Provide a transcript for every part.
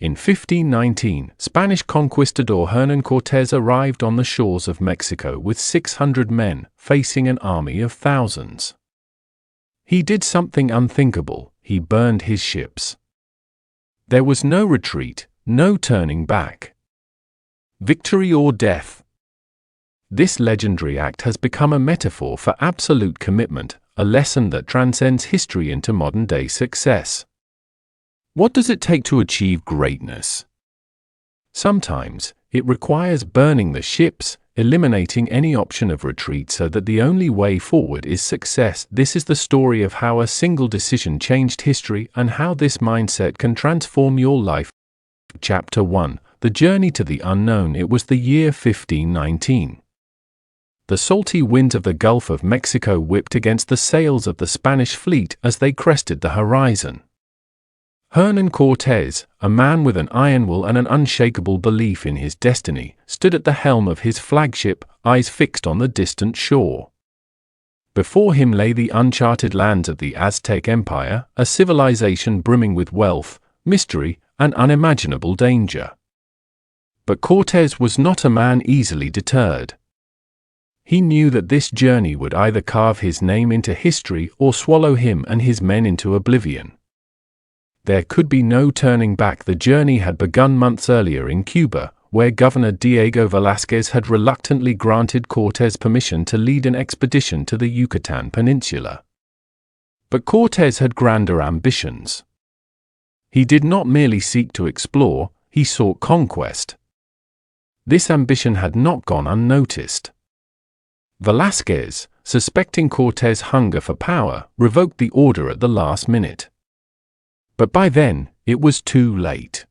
In 1519, Spanish conquistador Hernán Cortés arrived on the shores of Mexico with 600 men, facing an army of thousands. He did something unthinkable: he burned his ships. There was no retreat, no turning back. Victory or death. This legendary act has become a metaphor for absolute commitment, a lesson that transcends history into modern-day success. What does it take to achieve greatness? Sometimes, it requires burning the ships, eliminating any option of retreat so that the only way forward is success. This is the story of how a single decision changed history and how this mindset can transform your life. Chapter 1: The Journey to the Unknown. It was the year 1519. The salty winds of the Gulf of Mexico whipped against the sails of the Spanish fleet as they crested the horizon. Hernán Cortés, a man with an iron will and an unshakable belief in his destiny, stood at the helm of his flagship, eyes fixed on the distant shore. Before him lay the uncharted lands of the Aztec Empire, a civilization brimming with wealth, mystery, and unimaginable danger. But Cortés was not a man easily deterred. He knew that this journey would either carve his name into history or swallow him and his men into oblivion. There could be no turning back. The journey had begun months earlier in Cuba, where Governor Diego Velázquez had reluctantly granted Cortés permission to lead an expedition to the Yucatan Peninsula. But Cortés had grander ambitions. He did not merely seek to explore, he sought conquest. This ambition had not gone unnoticed. Velázquez, suspecting Cortés' hunger for power, revoked the order at the last minute. But by then, it was too late.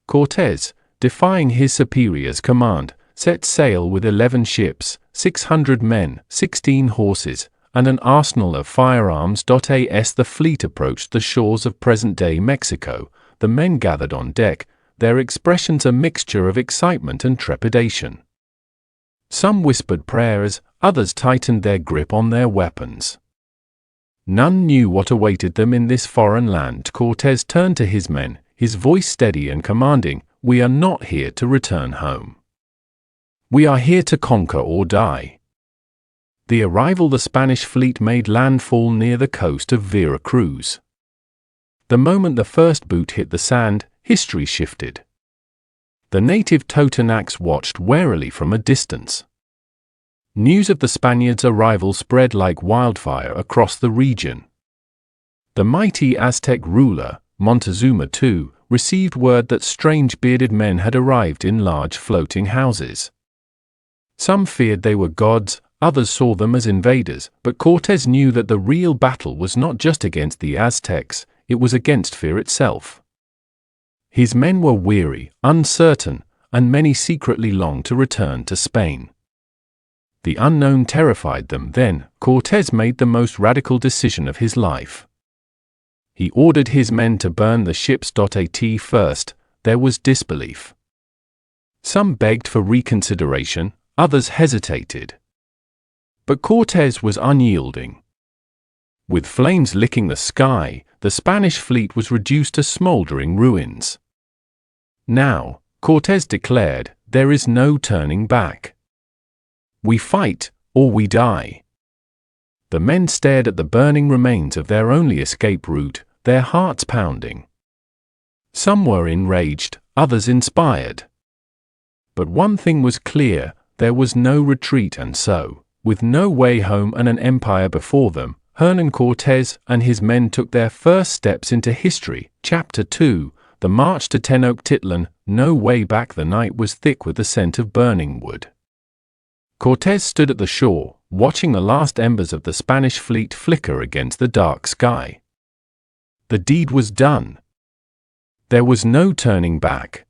Cortés, defying his superior's command, set sail with 11 ships, 600 men, 16 horses, and an arsenal of firearms. As the fleet approached the shores of present-day Mexico, the men gathered on deck, their expressions a mixture of excitement and trepidation. Some whispered prayers, others tightened their grip on their weapons. None knew what awaited them in this foreign land. Cortés turned to his men, his voice steady and commanding, "We are not here to return home. We are here to conquer or die." The arrival. The Spanish fleet made landfall near the coast of Veracruz. The moment the first boot hit the sand, history shifted. The native Totonacs watched warily from a distance. News of the Spaniards' arrival spread like wildfire across the region. The mighty Aztec ruler, Montezuma II, received word that strange bearded men had arrived in large floating houses. Some feared they were gods, others saw them as invaders, but Cortés knew that the real battle was not just against the Aztecs, it was against fear itself. His men were weary, uncertain, and many secretly longed to return to Spain. The unknown terrified them. Then, Cortés made the most radical decision of his life. He ordered his men to burn the ships. At first, there was disbelief. Some begged for reconsideration, others hesitated. But Cortés was unyielding. With flames licking the sky, the Spanish fleet was reduced to smoldering ruins. Now, Cortés declared, there is no turning back. We fight, or we die. The men stared at the burning remains of their only escape route, their hearts pounding. Some were enraged, others inspired. But one thing was clear, there was no retreat, and so, with no way home and an empire before them, Hernán Cortés and his men took their first steps into history. Chapter 2: The March to Tenochtitlan. No way back. The night was thick with the scent of burning wood. Cortés stood at the shore, watching the last embers of the Spanish fleet flicker against the dark sky. The deed was done. There was no turning back.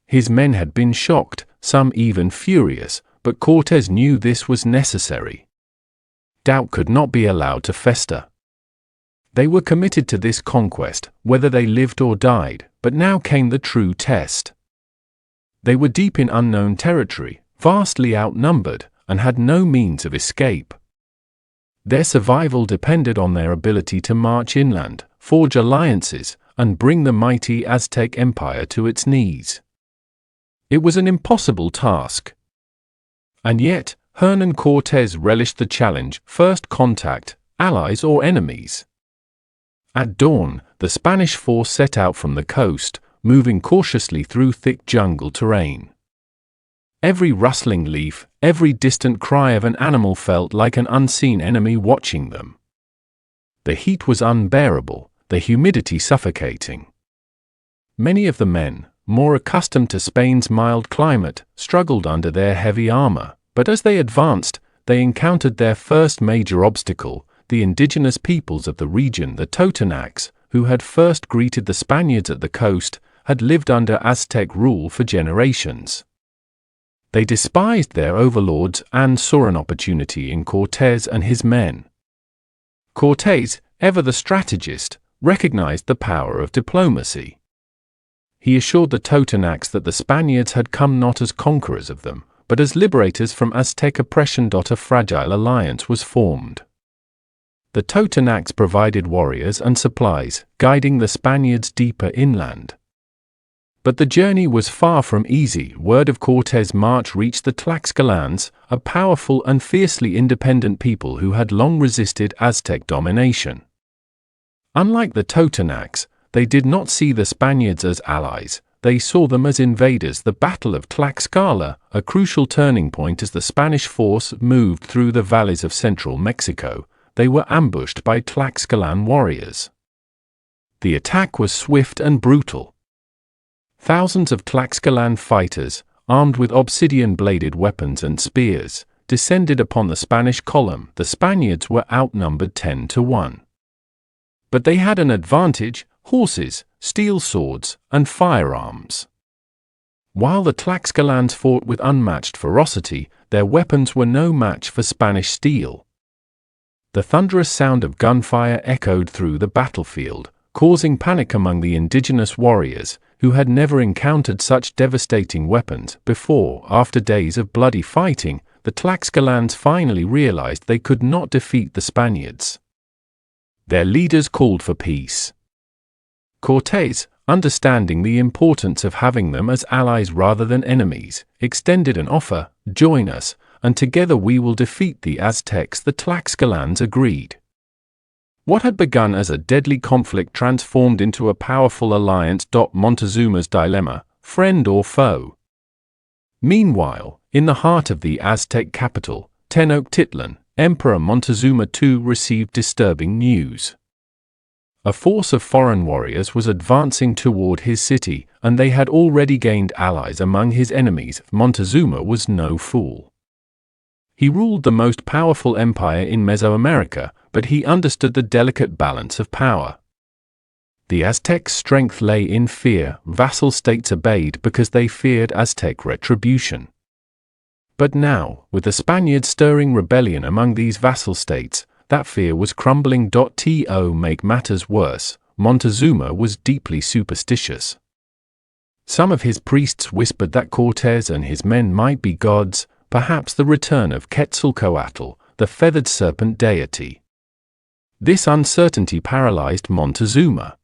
His men had been shocked, some even furious, but Cortés knew this was necessary. Doubt could not be allowed to fester. They were committed to this conquest, whether they lived or died, but now came the true test. They were deep in unknown territory, vastly outnumbered, and had no means of escape. Their survival depended on their ability to march inland, forge alliances, and bring the mighty Aztec Empire to its knees. It was an impossible task. And yet, Hernán Cortés relished the challenge: first contact, allies or enemies. At dawn, the Spanish force set out from the coast, moving cautiously through thick jungle terrain. Every rustling leaf, every distant cry of an animal felt like an unseen enemy watching them. The heat was unbearable, the humidity suffocating. Many of the men, more accustomed to Spain's mild climate, struggled under their heavy armor, but as they advanced, they encountered their first major obstacle: the indigenous peoples of the region, the Totonacs, who had first greeted the Spaniards at the coast, had lived under Aztec rule for generations. They despised their overlords and saw an opportunity in Cortés and his men. Cortés, ever the strategist, recognized the power of diplomacy. He assured the Totonacs that the Spaniards had come not as conquerors of them, but as liberators from Aztec oppression. A fragile alliance was formed. The Totonacs provided warriors and supplies, guiding the Spaniards deeper inland. But the journey was far from easy. Word of Cortés' march reached the Tlaxcalans, a powerful and fiercely independent people who had long resisted Aztec domination. Unlike the Totonacs, they did not see the Spaniards as allies, they saw them as invaders. The Battle of Tlaxcala, a crucial turning point as the Spanish force moved through the valleys of central Mexico, they were ambushed by Tlaxcalan warriors. The attack was swift and brutal. Thousands of Tlaxcalan fighters, armed with obsidian-bladed weapons and spears, descended upon the Spanish column. The Spaniards were outnumbered 10-1. But they had an advantage: horses, steel swords, and firearms. While the Tlaxcalans fought with unmatched ferocity, their weapons were no match for Spanish steel. The thunderous sound of gunfire echoed through the battlefield, causing panic among the indigenous warriors, who had never encountered such devastating weapons before. After days of bloody fighting, the Tlaxcalans finally realized they could not defeat the Spaniards. Their leaders called for peace. Cortés, understanding the importance of having them as allies rather than enemies, extended an offer: join us, and together we will defeat the Aztecs. The Tlaxcalans agreed. What had begun as a deadly conflict transformed into a powerful alliance. Montezuma's dilemma: friend or foe. Meanwhile, in the heart of the Aztec capital, Tenochtitlan, Emperor Montezuma II received disturbing news. A force of foreign warriors was advancing toward his city, and they had already gained allies among his enemies. Montezuma was no fool. He ruled the most powerful empire in Mesoamerica, but he understood the delicate balance of power. The Aztecs' strength lay in fear. Vassal states obeyed because they feared Aztec retribution. But now, with the Spaniards stirring rebellion among these vassal states, that fear was crumbling. To make matters worse, Montezuma was deeply superstitious. Some of his priests whispered that Cortés and his men might be gods, perhaps the return of Quetzalcoatl, the feathered serpent deity. This uncertainty paralyzed Montezuma.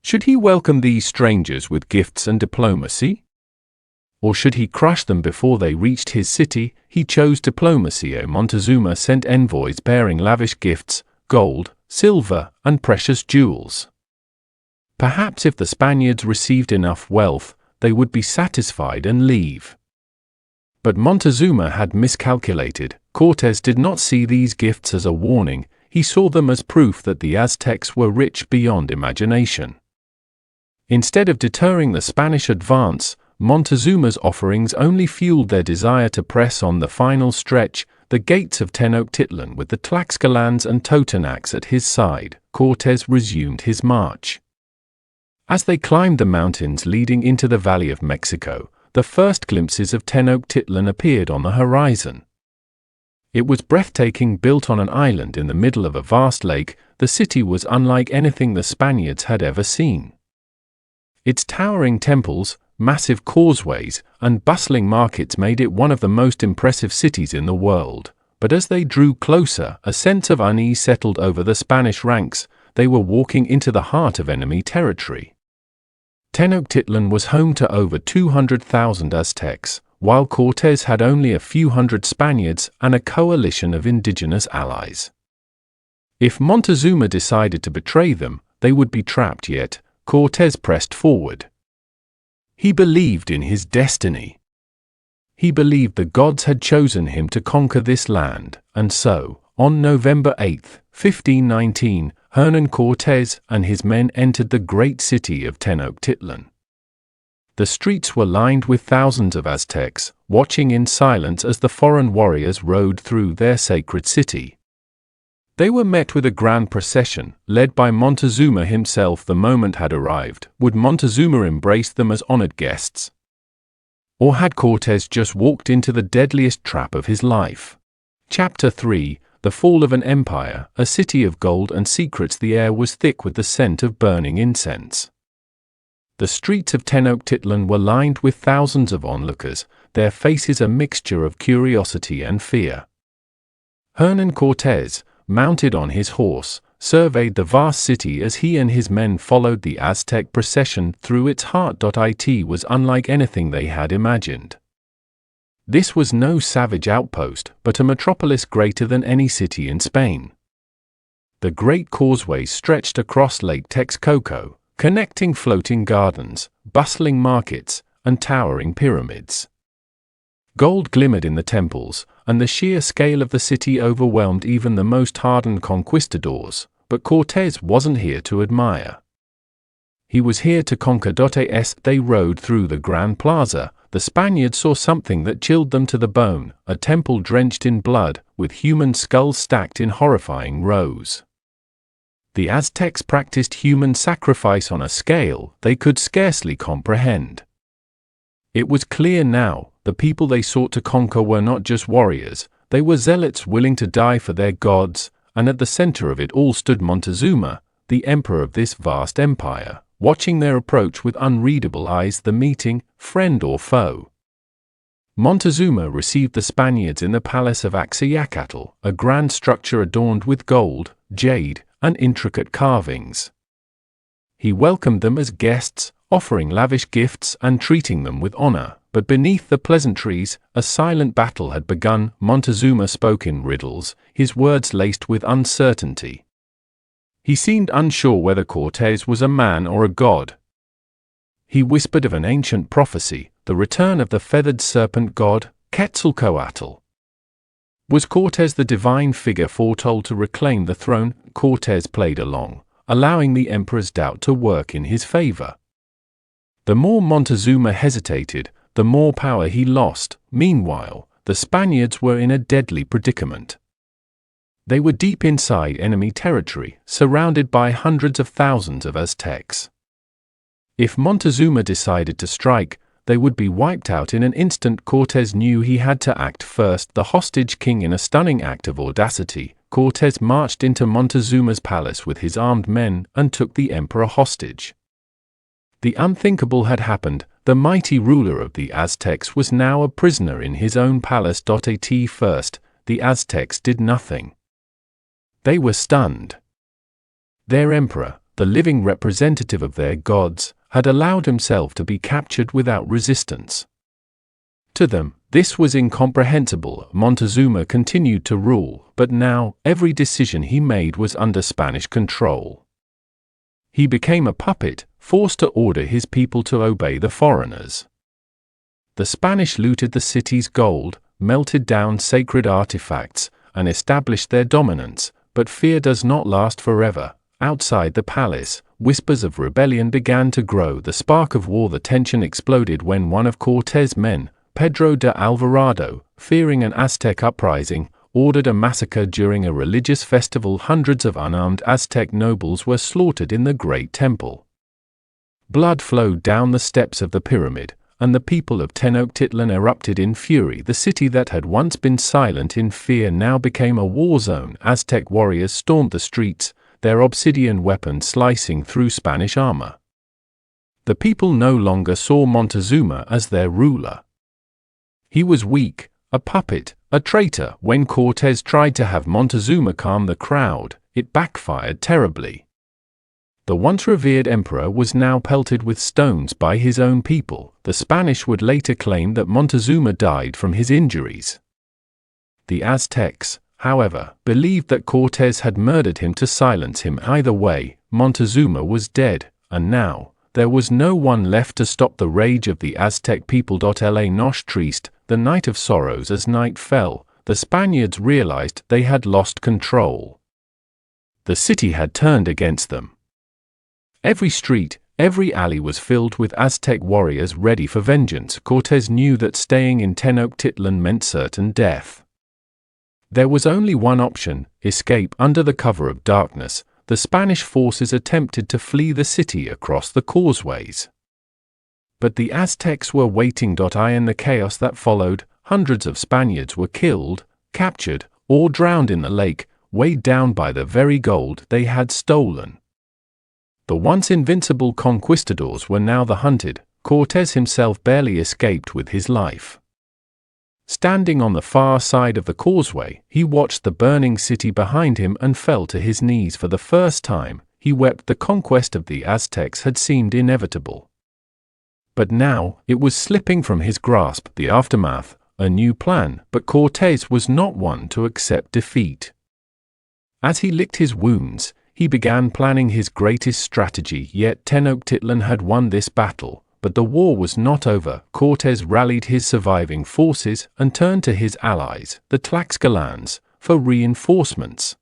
Should he welcome these strangers with gifts and diplomacy? Or should he crush them before they reached his city? He chose diplomacy. Montezuma sent envoys bearing lavish gifts, gold, silver, and precious jewels. Perhaps if the Spaniards received enough wealth, they would be satisfied and leave. But Montezuma had miscalculated. Cortés did not see these gifts as a warning, he saw them as proof that the Aztecs were rich beyond imagination. Instead of deterring the Spanish advance, Montezuma's offerings only fueled their desire to press on. The final stretch, the gates of Tenochtitlan with the Tlaxcalans and Totonacs at his side, Cortés resumed his march. As they climbed the mountains leading into the Valley of Mexico, the first glimpses of Tenochtitlan appeared on the horizon. It was breathtaking. Built on an island in the middle of a vast lake, the city was unlike anything the Spaniards had ever seen. Its towering temples, massive causeways, and bustling markets made it one of the most impressive cities in the world. But as they drew closer, a sense of unease settled over the Spanish ranks. they were walking into the heart of enemy territory. Tenochtitlan was home to over 200,000 Aztecs, while Cortés had only a few hundred Spaniards and a coalition of indigenous allies. If Montezuma decided to betray them, they would be trapped, yet Cortés pressed forward. He believed in his destiny. He believed the gods had chosen him to conquer this land, and so, on November 8, 1519, Hernán Cortés and his men entered the great city of Tenochtitlan. The streets were lined with thousands of Aztecs, watching in silence as the foreign warriors rode through their sacred city. They were met with a grand procession, led by Montezuma himself. The moment had arrived. Would Montezuma embrace them as honored guests? Or had Cortés just walked into the deadliest trap of his life? Chapter 3: The Fall of an Empire, a City of Gold and Secrets. The air was thick with the scent of burning incense. The streets of Tenochtitlan were lined with thousands of onlookers, their faces a mixture of curiosity and fear. Hernán Cortés, mounted on his horse, surveyed the vast city as he and his men followed the Aztec procession through its heart. It was unlike anything they had imagined. This was no savage outpost, but a metropolis greater than any city in Spain. The great causeway stretched across Lake Texcoco, connecting floating gardens, bustling markets, and towering pyramids. Gold glimmered in the temples, and the sheer scale of the city overwhelmed even the most hardened conquistadors, but Cortés wasn't here to admire. He was here to conquer. As they rode through the Grand Plaza, the Spaniards saw something that chilled them to the bone, a temple drenched in blood, with human skulls stacked in horrifying rows. The Aztecs practiced human sacrifice on a scale they could scarcely comprehend. It was clear now, the people they sought to conquer were not just warriors, they were zealots willing to die for their gods, and at the center of it all stood Montezuma, the emperor of this vast empire, watching their approach with unreadable eyes. The meeting, friend or foe. Montezuma received the Spaniards in the palace of Axayacatl, a grand structure adorned with gold, jade, and intricate carvings. He welcomed them as guests, offering lavish gifts and treating them with honor, but beneath the pleasantries, a silent battle had begun. Montezuma spoke in riddles, his words laced with uncertainty. He seemed unsure whether Cortés was a man or a god. He whispered of an ancient prophecy, the return of the feathered serpent god, Quetzalcoatl. Was Cortés the divine figure foretold to reclaim the throne? Cortés played along, allowing the emperor's doubt to work in his favor. The more Montezuma hesitated, the more power he lost. Meanwhile, the Spaniards were in a deadly predicament. They were deep inside enemy territory, surrounded by hundreds of thousands of Aztecs. If Montezuma decided to strike, they would be wiped out in an instant. Cortés knew he had to act first. The hostage king, in a stunning act of audacity, Cortés marched into Montezuma's palace with his armed men and took the emperor hostage. The unthinkable had happened. The mighty ruler of the Aztecs was now a prisoner in his own palace. At first, the Aztecs did nothing. They were stunned. Their emperor, the living representative of their gods, had allowed himself to be captured without resistance. To them, this was incomprehensible. Montezuma continued to rule, but now, every decision he made was under Spanish control. He became a puppet, forced to order his people to obey the foreigners. The Spanish looted the city's gold, melted down sacred artifacts, and established their dominance, but fear does not last forever. Outside the palace, whispers of rebellion began to grow. The spark of war. The tension exploded when one of Cortés' men, Pedro de Alvarado, fearing an Aztec uprising, ordered a massacre during a religious festival. Hundreds of unarmed Aztec nobles were slaughtered in the great temple. Blood flowed down the steps of the pyramid, and the people of Tenochtitlan erupted in fury. The city that had once been silent in fear now became a war zone. Aztec warriors stormed the streets, their obsidian weapons slicing through Spanish armor. The people no longer saw Montezuma as their ruler. He was weak, a puppet, a traitor. When Cortés tried to have Montezuma calm the crowd, it backfired terribly. The once revered emperor was now pelted with stones by his own people. The Spanish would later claim that Montezuma died from his injuries. The Aztecs, however, believed that Cortés had murdered him to silence him. Either way, Montezuma was dead, and now, there was no one left to stop the rage of the Aztec people. La noche triste, the night of sorrows. As night fell, the Spaniards realized they had lost control. The city had turned against them. Every street, every alley was filled with Aztec warriors ready for vengeance. Cortés knew that staying in Tenochtitlan meant certain death. There was only one option: escape. Under the cover of darkness, the Spanish forces attempted to flee the city across the causeways. But the Aztecs were waiting. In the chaos that followed, hundreds of Spaniards were killed, captured, or drowned in the lake, weighed down by the very gold they had stolen. The once invincible conquistadors were now the hunted. Cortés himself barely escaped with his life. Standing on the far side of the causeway, he watched the burning city behind him and fell to his knees. For the first time, he wept. The conquest of the Aztecs had seemed inevitable. But now, it was slipping from his grasp. The aftermath, a new plan, but Cortés was not one to accept defeat. As he licked his wounds, he began planning his greatest strategy. Yet Tenochtitlan had won this battle, but the war was not over. Cortés rallied his surviving forces and turned to his allies, the Tlaxcalans, for reinforcements.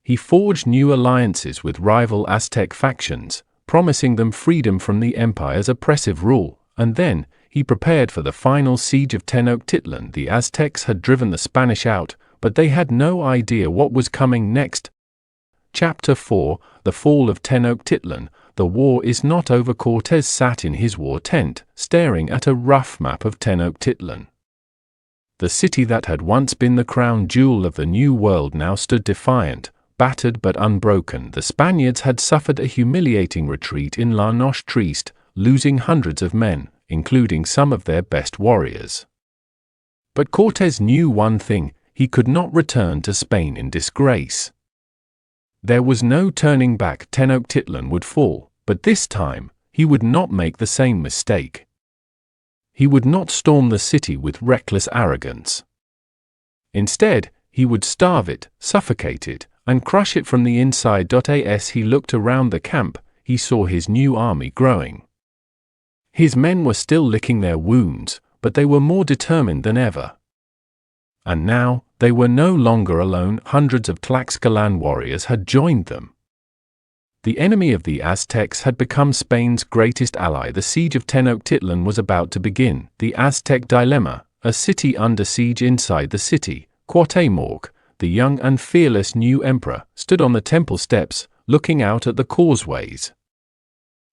He forged new alliances with rival Aztec factions, promising them freedom from the empire's oppressive rule, and then, he prepared for the final siege of Tenochtitlan. The Aztecs had driven the Spanish out, but they had no idea what was coming next. Chapter 4: The Fall of Tenochtitlan. The war is not over. Cortés sat in his war tent, staring at a rough map of Tenochtitlan. The city that had once been the crown jewel of the New World now stood defiant, battered but unbroken. The Spaniards had suffered a humiliating retreat in La Noche Triste, losing hundreds of men, including some of their best warriors. But Cortés knew one thing: he could not return to Spain in disgrace. There was no turning back. Tenochtitlan would fall, but this time, he would not make the same mistake. He would not storm the city with reckless arrogance. Instead, he would starve it, suffocate it, and crush it from the inside. As he looked around the camp, he saw his new army growing. His men were still licking their wounds, but they were more determined than ever. And now, they were no longer alone. Hundreds of Tlaxcalan warriors had joined them. The enemy of the Aztecs had become Spain's greatest ally. The siege of Tenochtitlan was about to begin. The Aztec dilemma: a city under siege. Inside the city, Cuauhtémoc, the young and fearless new emperor, stood on the temple steps, looking out at the causeways.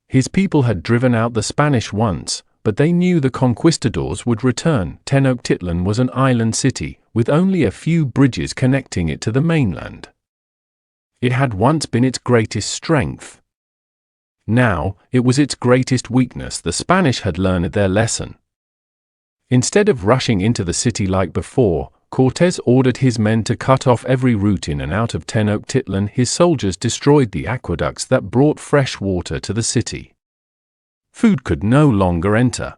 His people had driven out the Spanish once, but they knew the conquistadors would return. Tenochtitlan was an island city, with only a few bridges connecting it to the mainland. It had once been its greatest strength. Now, it was its greatest weakness. The Spanish had learned their lesson. Instead of rushing into the city like before, Cortés ordered his men to cut off every route in and out of Tenochtitlan. His soldiers destroyed the aqueducts that brought fresh water to the city. Food could no longer enter.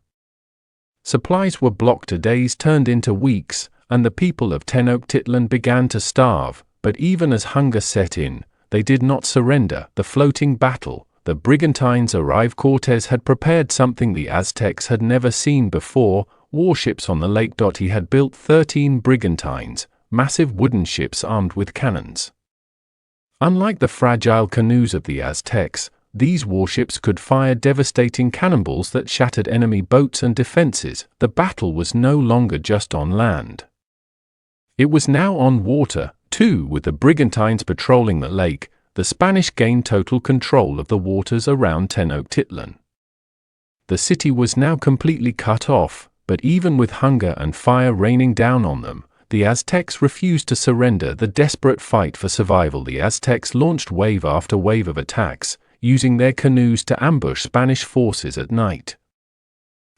Supplies were blocked. Days turned into weeks, and the people of Tenochtitlan began to starve. But even as hunger set in, they did not surrender. The floating battle, the brigantines arrived. Cortés had prepared something the Aztecs had never seen before: warships on the lake. He had built 13 brigantines, massive wooden ships armed with cannons. Unlike the fragile canoes of the Aztecs, these warships could fire devastating cannonballs that shattered enemy boats and defenses. The battle was no longer just on land. It was now on water, too. With the brigantines patrolling the lake, the Spanish gained total control of the waters around Tenochtitlan. The city was now completely cut off, but even with hunger and fire raining down on them, the Aztecs refused to surrender. The desperate fight for survival. The Aztecs launched wave after wave of attacks, using their canoes to ambush Spanish forces at night.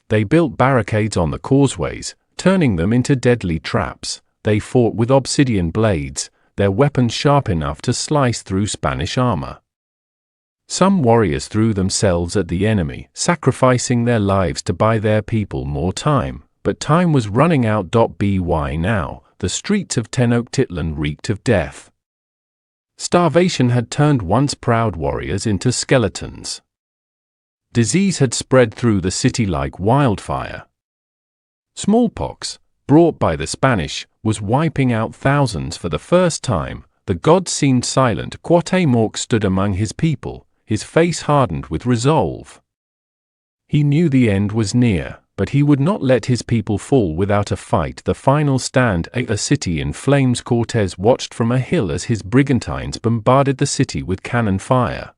They built barricades on the causeways, turning them into deadly traps. They fought with obsidian blades, their weapons sharp enough to slice through Spanish armor. Some warriors threw themselves at the enemy, sacrificing their lives to buy their people more time, but time was running out. By now, the streets of Tenochtitlan reeked of death. Starvation had turned once proud warriors into skeletons. Disease had spread through the city like wildfire. Smallpox, brought by the Spanish, was wiping out thousands for the first time. The god seemed silent. Cuauhtémoc stood among his people, his face hardened with resolve. He knew the end was near, but he would not let his people fall without a fight. The final stand. A city in flames. Cortés watched from a hill as his brigantines bombarded the city with cannon fire.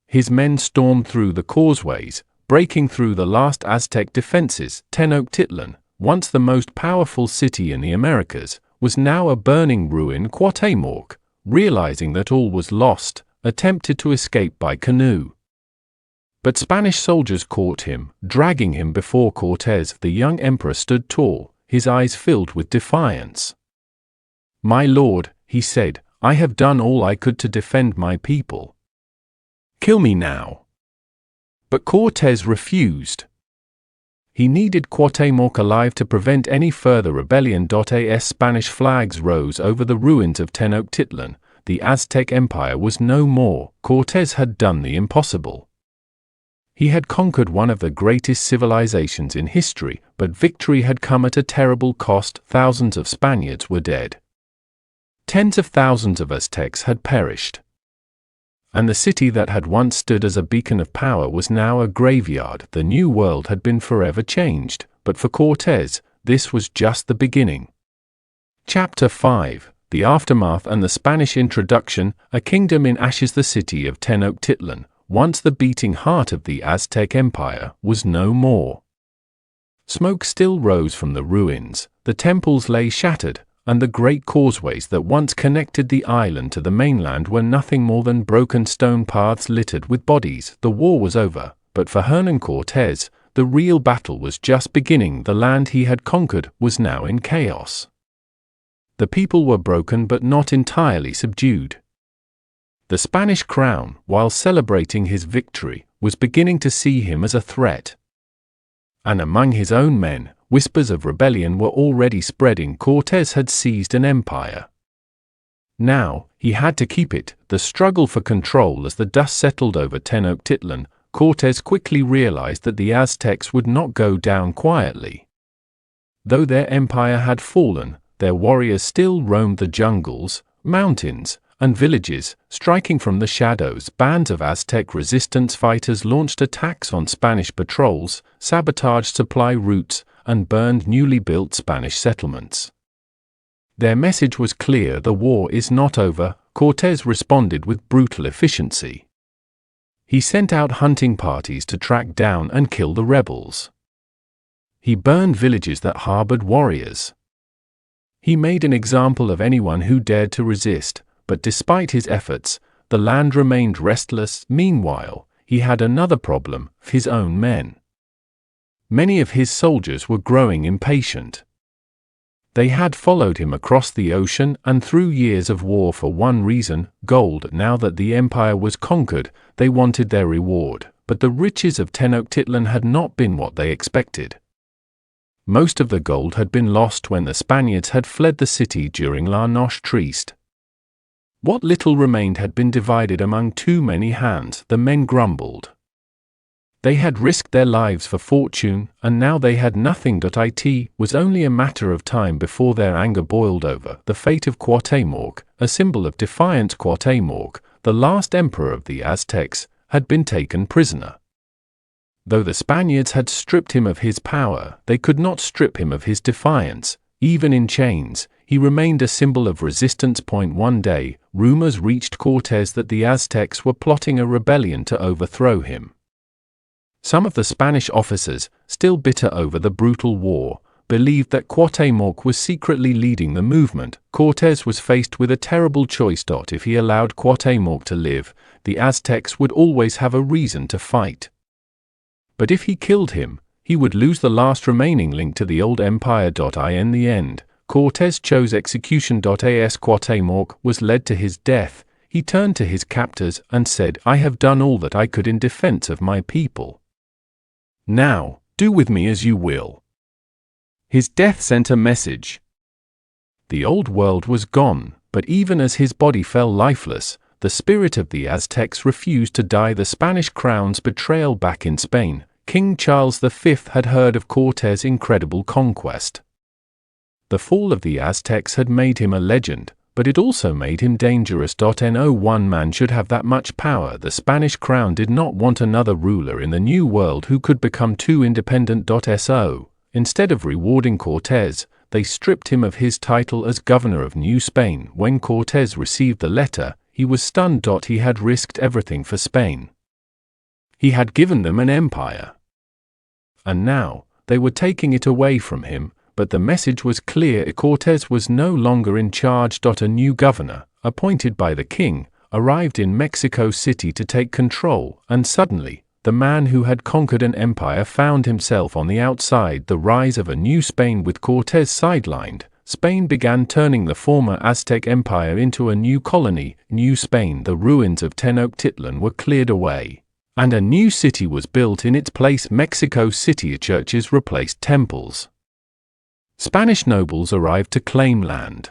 His men stormed through the causeways, breaking through the last Aztec defenses. Tenochtitlan, once the most powerful city in the Americas, was now a burning ruin. Cuauhtémoc, realizing that all was lost, attempted to escape by canoe. But Spanish soldiers caught him, dragging him before Cortés. The young emperor stood tall, his eyes filled with defiance. "My lord," he said, "I have done all I could to defend my people. Kill me now." But Cortés refused. He needed Cuauhtémoc alive to prevent any further rebellion. As Spanish flags rose over the ruins of Tenochtitlan, the Aztec Empire was no more. Cortés had done the impossible. He had conquered one of the greatest civilizations in history, but victory had come at a terrible cost. Thousands of Spaniards were dead. Tens of thousands of Aztecs had perished. And the city that had once stood as a beacon of power was now a graveyard. The New World had been forever changed, but for Cortés, this was just the beginning. Chapter 5: The Aftermath and the Spanish Introduction. A kingdom in ashes. The city of Tenochtitlan, once the beating heart of the Aztec Empire, was no more. Smoke still rose from the ruins, the temples lay shattered, and the great causeways that once connected the island to the mainland were nothing more than broken stone paths littered with bodies. The war was over, but for Hernán Cortés, the real battle was just beginning. The land he had conquered was now in chaos. The people were broken but not entirely subdued. The Spanish crown, while celebrating his victory, was beginning to see him as a threat. And among his own men, whispers of rebellion were already spreading. Cortés had seized an empire. Now, he had to keep it. The struggle for control. As the dust settled over Tenochtitlan, Cortés quickly realized that the Aztecs would not go down quietly. Though their empire had fallen, their warriors still roamed the jungles, mountains, and villages, striking from the shadows. Bands of Aztec resistance fighters launched attacks on Spanish patrols, sabotaged supply routes, and burned newly built Spanish settlements. Their message was clear: the war is not over. Cortés responded with brutal efficiency. He sent out hunting parties to track down and kill the rebels. He burned villages that harbored warriors. He made an example of anyone who dared to resist, but despite his efforts, the land remained restless. Meanwhile, he had another problem: his own men. Many of his soldiers were growing impatient. They had followed him across the ocean and through years of war for one reason: gold. Now that the empire was conquered, they wanted their reward, but the riches of Tenochtitlan had not been what they expected. Most of the gold had been lost when the Spaniards had fled the city during La Noche Triste. What little remained had been divided among too many hands. The men grumbled. They had risked their lives for fortune, and now they had nothing. It was only a matter of time before their anger boiled over. The fate of Cuauhtémoc, a symbol of defiance. Cuauhtémoc, the last emperor of the Aztecs, had been taken prisoner. Though the Spaniards had stripped him of his power, they could not strip him of his defiance. Even in chains, he remained a symbol of resistance. One day, rumors reached Cortés that the Aztecs were plotting a rebellion to overthrow him. Some of the Spanish officers, still bitter over the brutal war, believed that Cuauhtémoc was secretly leading the movement. Cortés was faced with a terrible choice. If he allowed Cuauhtémoc to live, the Aztecs would always have a reason to fight. But if he killed him, he would lose the last remaining link to the old empire. In the end, Cortés chose execution. As Cuauhtémoc was led to his death, he turned to his captors and said, "I have done all that I could in defense of my people. Now, do with me as you will." His death sent a message. The old world was gone, but even as his body fell lifeless, the spirit of the Aztecs refused to die. The Spanish crown's betrayal back in Spain, King Charles V had heard of Cortés' incredible conquest. The fall of the Aztecs had made him a legend, but it also made him dangerous. No one man should have that much power. The Spanish crown did not want another ruler in the New World who could become too independent. Instead of rewarding Cortés, they stripped him of his title as governor of New Spain. When Cortés received the letter, he was stunned. He had risked everything for Spain. He had given them an empire. And now, they were taking it away from him, but the message was clear. Cortés was no longer in charge. A new governor, appointed by the king, arrived in Mexico City to take control, and suddenly, the man who had conquered an empire found himself on the outside. The rise of a new Spain with Cortés sidelined, Spain began turning the former Aztec Empire into a new colony, New Spain. The ruins of Tenochtitlan were cleared away, and a new city was built in its place. Mexico City. Churches replaced temples. Spanish nobles arrived to claim land.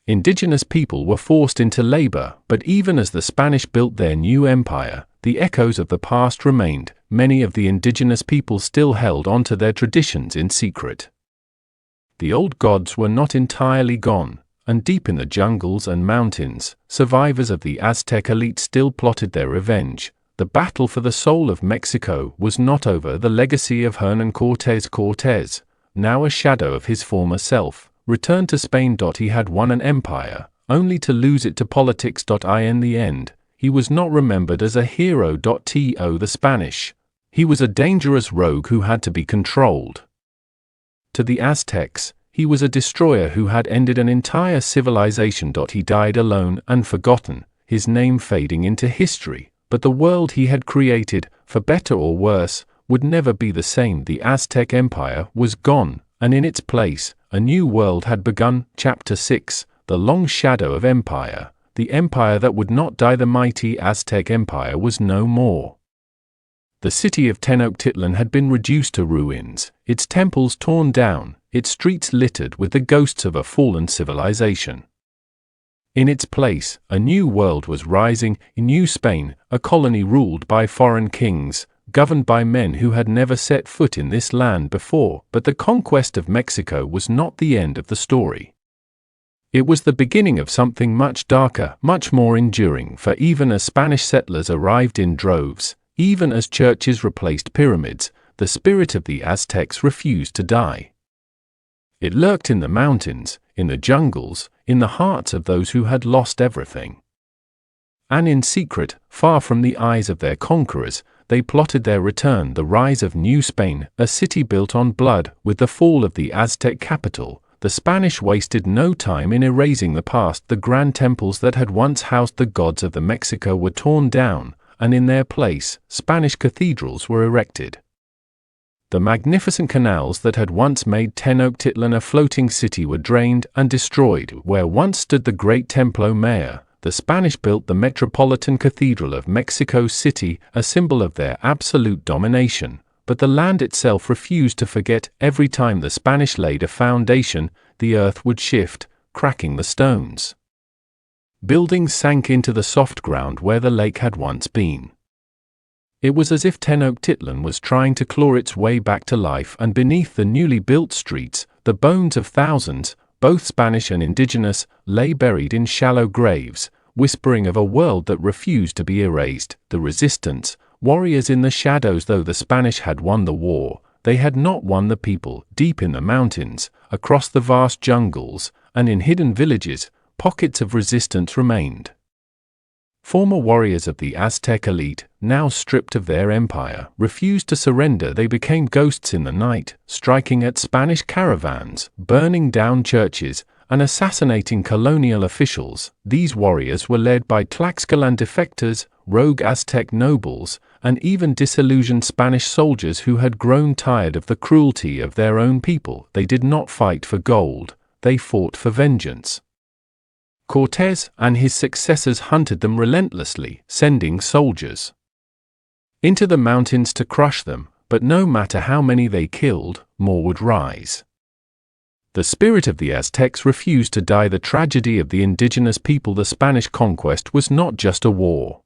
Indigenous people were forced into labor, but even as the Spanish built their new empire, the echoes of the past remained. Many of the indigenous people still held on to their traditions in secret. The old gods were not entirely gone, and deep in the jungles and mountains, survivors of the Aztec elite still plotted their revenge. The battle for the soul of Mexico was not over. The legacy of Hernán Cortés, now a shadow of his former self, returned to Spain. He had won an empire, only to lose it to politics. In the end, he was not remembered as a hero. The Spanish. He was a dangerous rogue who had to be controlled. To the Aztecs, he was a destroyer who had ended an entire civilization. He died alone and forgotten, his name fading into history, but the world he had created, for better or worse, would never be the same. The Aztec Empire was gone, and in its place, a new world had begun. Chapter 6, The Long Shadow of Empire. The empire that would not die. The mighty Aztec Empire was no more. The city of Tenochtitlan had been reduced to ruins, its temples torn down, its streets littered with the ghosts of a fallen civilization. In its place, a new world was rising, New Spain, a colony ruled by foreign kings, governed by men who had never set foot in this land before. But the conquest of Mexico was not the end of the story. It was the beginning of something much darker, much more enduring. For even as Spanish settlers arrived in droves, even as churches replaced pyramids, the spirit of the Aztecs refused to die. It lurked in the mountains, in the jungles, in the hearts of those who had lost everything. And in secret, far from the eyes of their conquerors, they plotted their return. The rise of New Spain, a city built on blood. With the fall of the Aztec capital, the Spanish wasted no time in erasing the past. The grand temples that had once housed the gods of the Mexico were torn down, and in their place, Spanish cathedrals were erected. The magnificent canals that had once made Tenochtitlan a floating city were drained and destroyed. Where once stood the great Templo Mayor, the Spanish built the Metropolitan Cathedral of Mexico City, a symbol of their absolute domination. But the land itself refused to forget. Every time the Spanish laid a foundation, the earth would shift, cracking the stones. Buildings sank into the soft ground where the lake had once been. It was as if Tenochtitlan was trying to claw its way back to life, and beneath the newly built streets, the bones of thousands, both Spanish and indigenous, lay buried in shallow graves, whispering of a world that refused to be erased. The resistance, warriors in the shadows. Though the Spanish had won the war, they had not won the people. Deep in the mountains, across the vast jungles, and in hidden villages, pockets of resistance remained. Former warriors of the Aztec elite, now stripped of their empire, refused to surrender. They became ghosts in the night, striking at Spanish caravans, burning down churches, and assassinating colonial officials. These warriors were led by Tlaxcalan defectors, rogue Aztec nobles, and even disillusioned Spanish soldiers who had grown tired of the cruelty of their own people. They did not fight for gold, they fought for vengeance. Cortés and his successors hunted them relentlessly, sending soldiers into the mountains to crush them, but no matter how many they killed, more would rise. The spirit of the Aztecs refused to die. The tragedy of the indigenous people. The Spanish conquest was not just a war.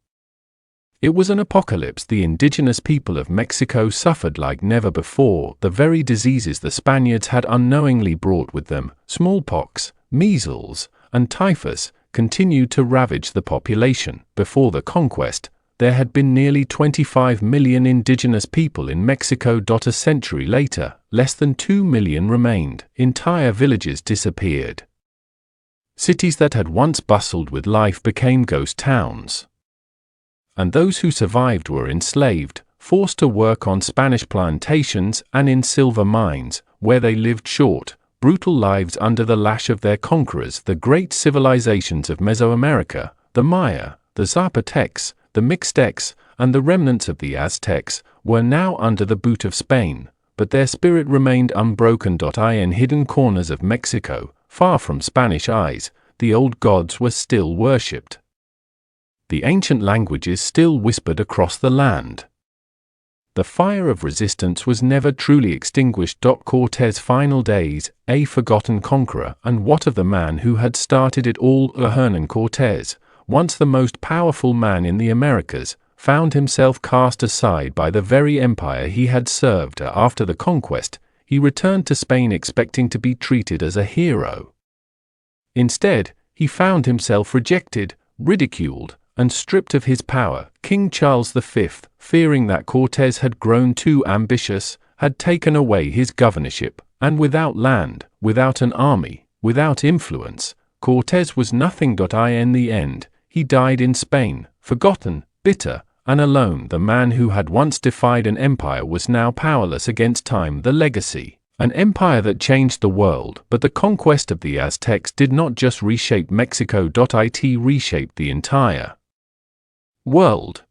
It was an apocalypse. The indigenous people of Mexico suffered like never before. The very diseases the Spaniards had unknowingly brought with them, smallpox, measles, and typhus, continued to ravage the population. Before the conquest, there had been nearly 25 million indigenous people in Mexico. A century later, less than 2 million remained. Entire villages disappeared. Cities that had once bustled with life became ghost towns. And those who survived were enslaved, forced to work on Spanish plantations and in silver mines, where they lived short, brutal lives under the lash of their conquerors. The great civilizations of Mesoamerica, the Maya, the Zapotecs, the Mixtecs, and the remnants of the Aztecs, were now under the boot of Spain, but their spirit remained unbroken. In hidden corners of Mexico, far from Spanish eyes, the old gods were still worshipped. The ancient languages still whispered across the land. The fire of resistance was never truly extinguished. Cortés' final days, a forgotten conqueror, and what of the man who had started it all? Hernán Cortés, once the most powerful man in the Americas, found himself cast aside by the very empire he had served. After the conquest, he returned to Spain expecting to be treated as a hero. Instead, he found himself rejected, ridiculed, and stripped of his power. King Charles V, fearing that Cortés had grown too ambitious, had taken away his governorship, and without land, without an army, without influence, Cortés was nothing. In the end, he died in Spain, forgotten, bitter, and alone. The man who had once defied an empire was now powerless against time. The legacy, an empire that changed the world. But the conquest of the Aztecs did not just reshape Mexico. It reshaped the entire world.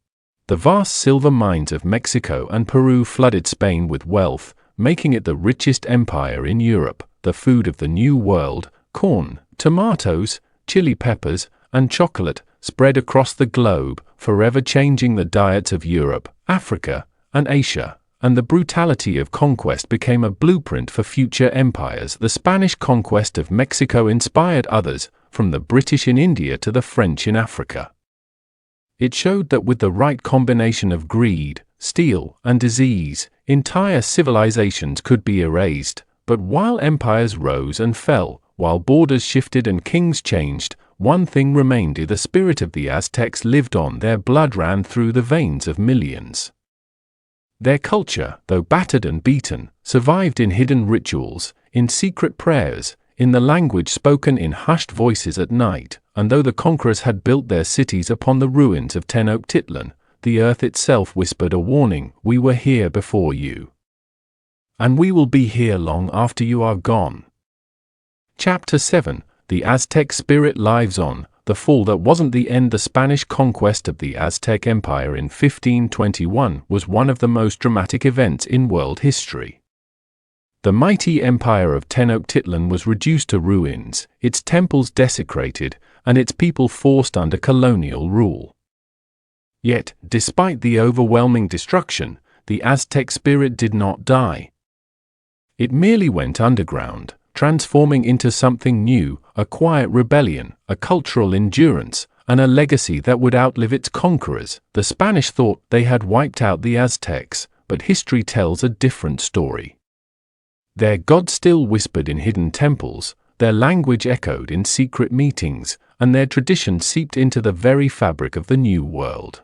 The vast silver mines of Mexico and Peru flooded Spain with wealth, making it the richest empire in Europe. The food of the New World, corn, tomatoes, chili peppers, and chocolate, spread across the globe, forever changing the diets of Europe, Africa, and Asia. And the brutality of conquest became a blueprint for future empires. The Spanish conquest of Mexico inspired others, from the British in India to the French in Africa. It showed that with the right combination of greed, steel, and disease, entire civilizations could be erased. But while empires rose and fell, while borders shifted and kings changed, one thing remained: the spirit of the Aztecs lived on. Their blood ran through the veins of millions. Their culture, though battered and beaten, survived in hidden rituals, in secret prayers, in the language spoken in hushed voices at night. And though the conquerors had built their cities upon the ruins of Tenochtitlan, the earth itself whispered a warning: we were here before you, and we will be here long after you are gone. Chapter 7: The Aztec Spirit Lives On. The fall that wasn't the end. The Spanish conquest of the Aztec Empire in 1521 was one of the most dramatic events in world history. The mighty empire of Tenochtitlan was reduced to ruins, its temples desecrated, and its people forced under colonial rule. Yet, despite the overwhelming destruction, the Aztec spirit did not die. It merely went underground, transforming into something new, a quiet rebellion, a cultural endurance, and a legacy that would outlive its conquerors. The Spanish thought they had wiped out the Aztecs, but history tells a different story. Their gods still whispered in hidden temples, their language echoed in secret meetings, and their tradition seeped into the very fabric of the New World.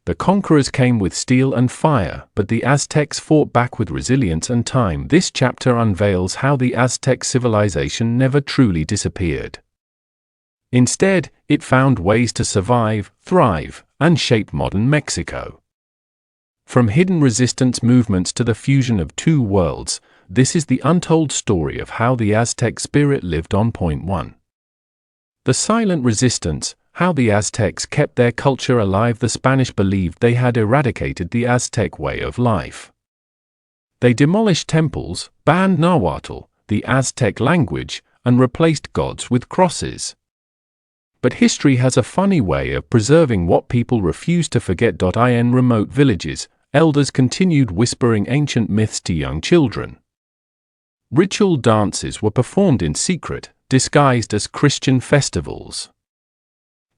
The conquerors came with steel and fire, but the Aztecs fought back with resilience and time. This chapter unveils how the Aztec civilization never truly disappeared. Instead, it found ways to survive, thrive, and shape modern Mexico. From hidden resistance movements to the fusion of two worlds, this is the untold story of how the Aztec spirit lived on. Point 1. The silent resistance, how the Aztecs kept their culture alive. The Spanish believed they had eradicated the Aztec way of life. They demolished temples, banned Nahuatl, the Aztec language, and replaced gods with crosses. But history has a funny way of preserving what people refuse to forget. In remote villages, elders continued whispering ancient myths to young children. Ritual dances were performed in secret, disguised as Christian festivals.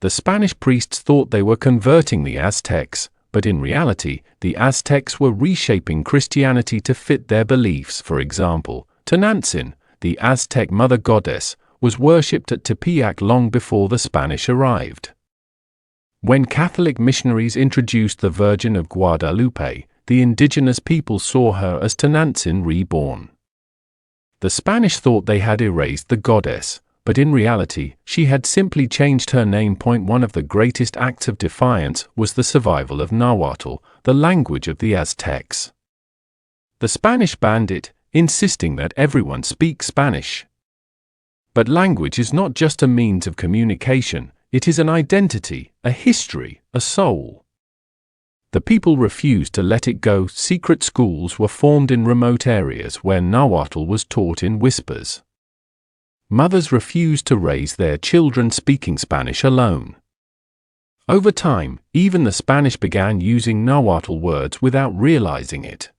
The Spanish priests thought they were converting the Aztecs, but in reality, the Aztecs were reshaping Christianity to fit their beliefs. For example, Tenochtitlan, the Aztec mother goddess, was worshipped at Tepeyac long before the Spanish arrived. When Catholic missionaries introduced the Virgin of Guadalupe, the indigenous people saw her as Tenochtitlan reborn. The Spanish thought they had erased the goddess, but in reality, she had simply changed her name. One of the greatest acts of defiance was the survival of Nahuatl, the language of the Aztecs. The Spanish banned it, insisting that everyone speak Spanish. But language is not just a means of communication, it is an identity, a history, a soul. The people refused to let it go. Secret schools were formed in remote areas where Nahuatl was taught in whispers. Mothers refused to raise their children speaking Spanish alone. Over time, even the Spanish began using Nahuatl words without realizing it.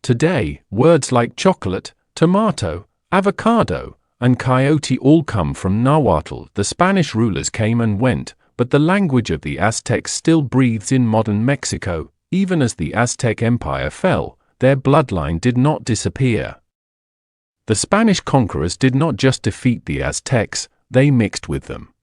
Today, words like chocolate, tomato, avocado, and coyote all come from Nahuatl. The Spanish rulers came and went, but the language of the Aztecs still breathes in modern Mexico. Even as the Aztec Empire fell, their bloodline did not disappear. The Spanish conquerors did not just defeat the Aztecs, they mixed with them.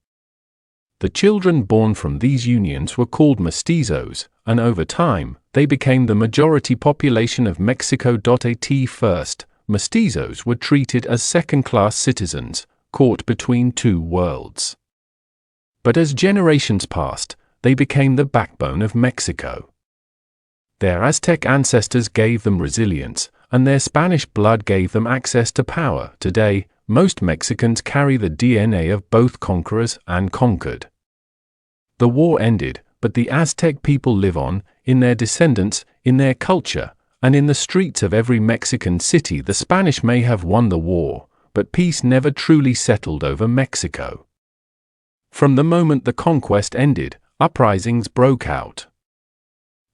The children born from these unions were called mestizos, and over time, they became the majority population of Mexico. At first, mestizos were treated as second-class citizens, caught between two worlds. But as generations passed, they became the backbone of Mexico. Their Aztec ancestors gave them resilience, and their Spanish blood gave them access to power. Today, most Mexicans carry the DNA of both conquerors and conquered. The war ended, but the Aztec people live on, in their descendants, in their culture, and in the streets of every Mexican city. The Spanish may have won the war, but peace never truly settled over Mexico. From the moment the conquest ended, uprisings broke out.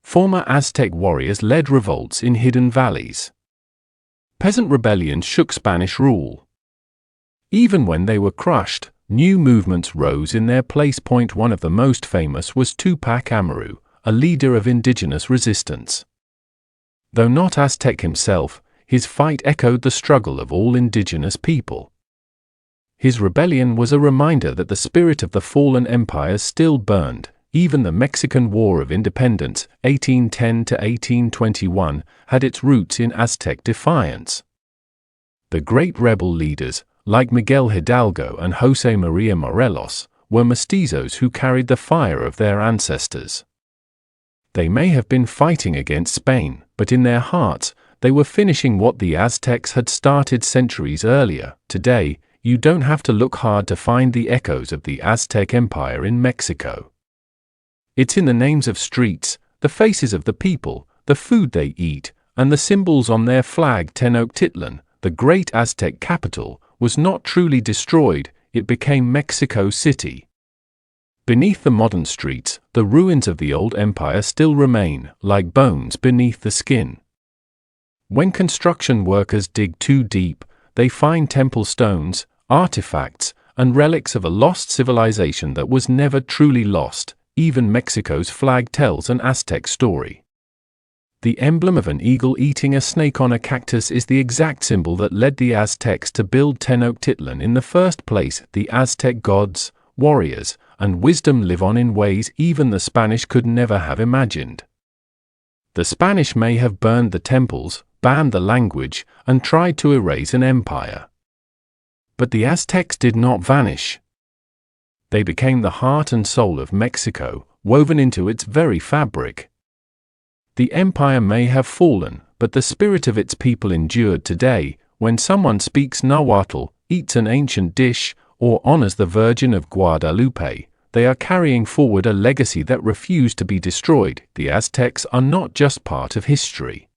Former Aztec warriors led revolts in hidden valleys. Peasant rebellions shook Spanish rule. Even when they were crushed, new movements rose in their place. One of the most famous was Tupac Amaru, a leader of indigenous resistance. Though not Aztec himself, his fight echoed the struggle of all indigenous people. His rebellion was a reminder that the spirit of the fallen empires still burned. Even the Mexican War of Independence, 1810 to 1821, had its roots in Aztec defiance. The great rebel leaders, like Miguel Hidalgo and José María Morelos, were mestizos who carried the fire of their ancestors. They may have been fighting against Spain, but in their hearts, they were finishing what the Aztecs had started centuries earlier. Today, you don't have to look hard to find the echoes of the Aztec Empire in Mexico. It's in the names of streets, the faces of the people, the food they eat, and the symbols on their flag. Tenochtitlan, the great Aztec capital, was not truly destroyed, it became Mexico City. Beneath the modern streets, the ruins of the old empire still remain, like bones beneath the skin. When construction workers dig too deep, they find temple stones, artifacts, and relics of a lost civilization that was never truly lost. Even Mexico's flag tells an Aztec story. The emblem of an eagle eating a snake on a cactus is the exact symbol that led the Aztecs to build Tenochtitlan in the first place. The Aztec gods, warriors, and wisdom live on in ways even the Spanish could never have imagined. The Spanish may have burned the temples, banned the language, and tried to erase an empire. But the Aztecs did not vanish. They became the heart and soul of Mexico, woven into its very fabric. The empire may have fallen, but the spirit of its people endured. Today, when someone speaks Nahuatl, eats an ancient dish, or honors the Virgin of Guadalupe, they are carrying forward a legacy that refused to be destroyed. The Aztecs are not just part of history.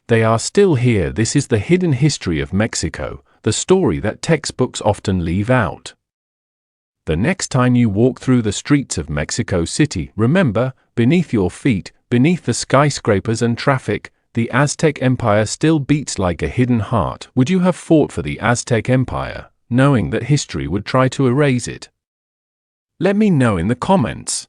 They are still here. This is the hidden history of Mexico, the story that textbooks often leave out. The next time you walk through the streets of Mexico City, remember, beneath your feet, beneath the skyscrapers and traffic, the Aztec Empire still beats like a hidden heart. Would you have fought for the Aztec Empire, knowing that history would try to erase it? Let me know in the comments.